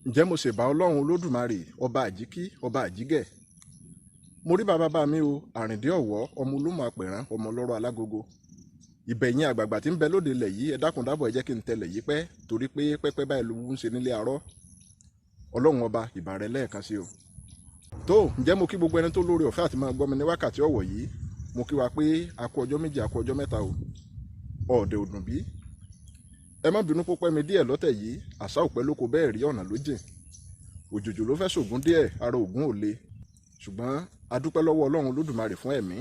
ǹjẹ́ mo ṣèbà ọlọ́run olódùmarè ọba àjíkí ọba àjígẹ̀ mo rí bàbá mi o àrìndé ọ̀wọ́ ọmọ olómọ àpẹ̀rán ọmọ ọlọ́rọ̀ alágogo ìbẹ̀yìn àgbààgbà tí ń bẹ lóde ilẹ̀ yìí ẹ dákun dábọ̀ ẹ jẹ́ kí n tẹlẹ̀ yìí pẹ́ torí pé pẹ́pẹ́ báyìí ló ń ṣe nílé arọ́ ọlọ́run ọba ìbà rẹ lẹ́ẹ̀kan sí o. tó ǹjẹ́ mo kí gbogbo ẹni tó lórí ọ̀fẹ́ àti máa gbọ́ mi ní wákàtí ọ̀wọ̀ yìí mo kí wa pé a kú ọjọ́ méjì a kú ọjọ́ mẹ́ta o ọ̀ọ́dẹ̀ òdùn bí ẹ má bínú pópẹ́ mi díẹ̀ lọ́tẹ̀ yìí àṣà òpẹ́ lóko bẹ́ẹ̀ rí ọ̀nà ló jìn òjòjò ló fẹ́ ṣògùn díẹ̀ ara ògùn ò le ṣùgbọ́n a dúpẹ́ lọ́wọ́ ọlọ́run olódùmarè fún ẹ̀mí.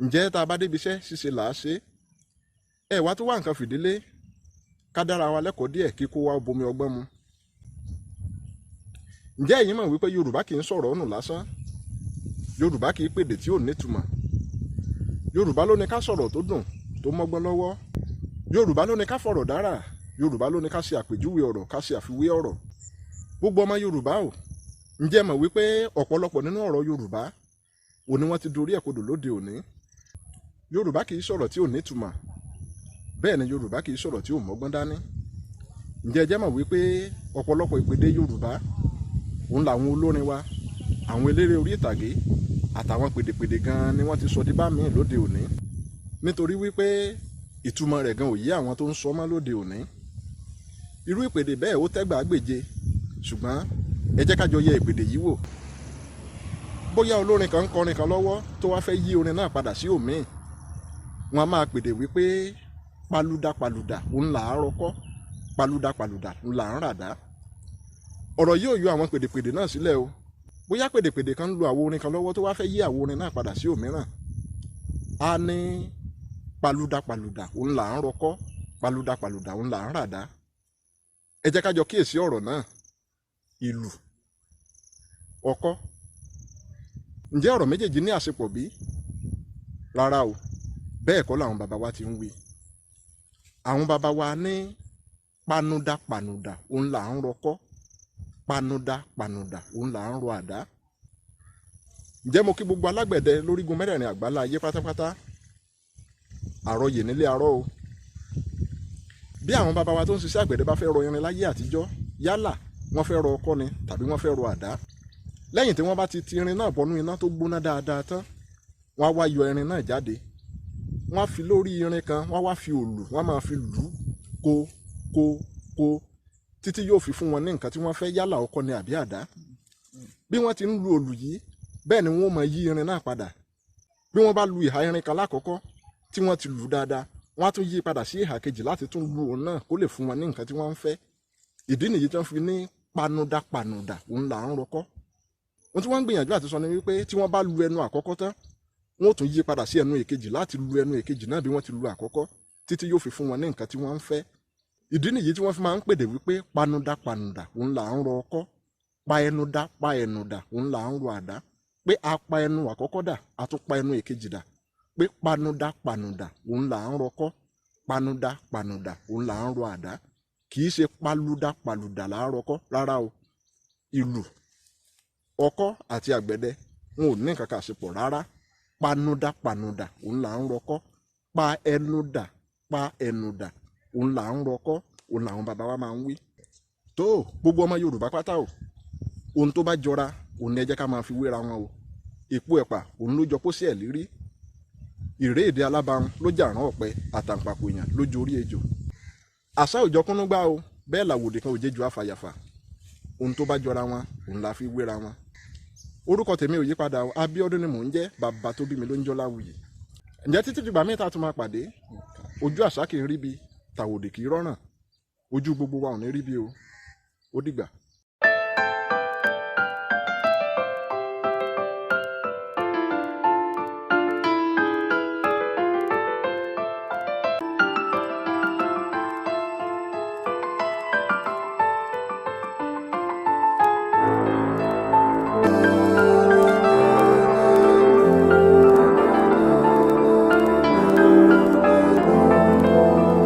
ǹjẹ́ tá a bá débi iṣẹ́ ṣíṣe là á ṣe ẹ wá tó wá nǹkan fìdílé ká dára wa lẹ́kọ̀ọ́ díẹ̀ kí kó wá bomi ọgbọ́n mu. ǹjẹ́ ẹ̀yin mọ̀ wípé yorùbá kì í sọ̀rọ̀ ọ̀nù lásán yorùbá kì í pèdè tí ò nítumọ̀ yorùbá ló ní ká sọ̀rọ̀ tó dùn tó mọ́gbọ́n lọ́wọ́ yorùbá ló ní ká fọ̀rọ̀ dára yorùbá ló ní ká ṣe àpèjúwe ọ̀rọ̀ ká ṣe àfiwé ọ̀rọ̀ gbogbo ọmọ yorùbá o ǹjẹ́ mọ̀ wípé ọ̀pọ̀lọpọ̀ nínú ọ̀rọ̀ yorùbá òní wọ́n ti dorí ẹ̀kodò lóde òní yorùbá kì í sọ̀rọ̀ tí ò nítumọ̀ bẹ́ẹ̀ ni yorùbá kì í sọ̀rọ̀ tí ò mọ́gbọ́n dání ǹjẹ́ jẹ́ mọ̀ wípé ọ̀pọ̀lọpọ̀ ìpèdè yorùbá òun làwọn olórin wa àwọn eléré orí ìtàgé àtàwọn pèdèpèdè gan ni wọ́n ti sọ di bá míì lóde òní nítorí wípé ìtumọ̀ rẹ̀ gan ò yé àwọn tó ń sọ mọ́ lóde òní irú ìpèdè bẹ́ẹ̀ ó tẹ́gbàá gbèje ṣùgbọ́n ẹ jẹ́ ká jọ yẹ ìpèdè yìí wò bóyá olórin kan ń kọrin kan lọ́wọ́ tó wá fẹ́ yí orin náà padà sí òmíì wọn a máa pèdè wípé paludapànùdà òun là á rọkọ́ paludapànùdà òun là ń ràdá ọ̀rọ̀ yìí ò yọ àwọn pèdèpèdè náà sílẹ̀ o bóyá pèdèpèdè kan ń lo àwo orin kan lọ́wọ́ tó wá fẹ́ yí àwo orin náà padà sí òmíràn a ní paludapànùdà òun là ń rọkọ́ paludapànùdà òun là ń ràdá ẹ jẹ́ ká jọ kíyèsí ọ̀rọ̀ náà ìlù ọkọ́ ǹjẹ́ ọ̀rọ̀ méjèèjì ní àṣepọ̀ bí? rárá o bẹ́ẹ̀ kọ́ làwọn bàbá wa ti ń wí àwọn bàbá wa ní panudapànùdà òun là ń rọkọ́ panudapànùdà òun là ń rọ àdá ǹjẹ́ mo kí gbogbo alágbẹ̀dẹ lórígun mẹ́rẹ̀ẹ̀rin àgbálá ayé pátápátá àrọyè nílé arọ́ o bí àwọn bàbá wa tó ń ṣiṣẹ́ àgbẹ̀dẹ bá fẹ́ rọ irin láyé àtijọ́ yálà wọ́n fẹ́ rọ ọkọ́ ni tàbí wọ́n fẹ́ rọ àdá lẹ́yìn tí wọ́n bá ti irin náà bọnú iná tó gbóná dáadáa tán wọ́n á wá yọ irin náà jáde wọ́n á fi lórí irin kan wọ́n á wá fi òòlù wọ́n á máa fi lù ú kó kó kó títí yóò fi fún wọn ní nǹkan tí wọ́n fẹ́ yálà ọkọ́ ni àbí àdá bí wọ́n ti ń lu òòlù yìí bẹ́ẹ̀ ni wọ́n máa yí irin náà padà bí wọ́n bá lu ìhà irin kan lákọ̀ọ́kọ́ tí wọ́n ti lù dáadáa wọ́n á tún yí padà sí ìhà kejì láti tún lu òun náà kó lè fún wọn ní nǹkan tí wọ́n ń fẹ́ ìdí nìyí tí wọ́n fi ní panudapànùdà òun là ń rọkọ́ ohun tí wọ́n ń gbìyànjú àti sọ ni wípé tí wọ́n bá lu ẹnu àkọ́kọ́ tán wọ́n ó tún yí padà sí ẹnu èkejì láti lu ẹnu èkejì náà bí wọ́n ti lu àkọ́kọ́ títí yóò fi fún wọn ní nǹkan tí wọ́n ń fẹ́ ìdí nìyí tí wọ́n fi máa ń pèdè wípé panudapànùdà òun là ń rọ ọkọ́ pa ẹnu dà òun là ń rọ àdá pé a pa ẹnu àkọ́kọ́ dà a tún pa ẹnu èkejì dà pé panudapànùdà òun là ń rọkọ́ panudapànùdà òun là ń rọ àdá kì í ṣe paludapànùdà là ń rọkọ́ rárá o ìlù ọkọ́ àti àgbẹ̀dẹ wọn ò ní nǹkan kan àṣepọ̀ rárá panudapànùdà òun là ń rọkọ́ pa ẹnu dà òun là ń rọkọ́ òun làwọn bàbá wa máa ń wí. tó gbogbo ọmọ yorùbá pátá o ohun tó bá jọra òun ni ẹ jẹ́ ká máa fi wéra wọn o èpo ẹ̀pà òun ló jọ pósí ẹ̀ lírí ìré èdè alábàrún ló jà rán ọ̀pẹ àtàǹpàkò èèyàn lójú orí ejò àṣà òjọ kúnnú gbá o bẹ́ẹ̀ làwòdì kan ò jẹ́ ju àfàyàfà ohun tó bá jọra wọn òun la fi wéra wọn orúkọ tèmi ò yípadà o Abíọ́dún ni mò ń jẹ́ bàbá tó bí mi ló ń jẹ́ Ọláwuyi ǹjẹ́ títí dìgbà mẹ́ta tó máa pàdé ojú àṣà kì í rí bi tàwòdì kì í rọ́ràn ojú gbogbo wa ò ní rí bi o ó dìgbà.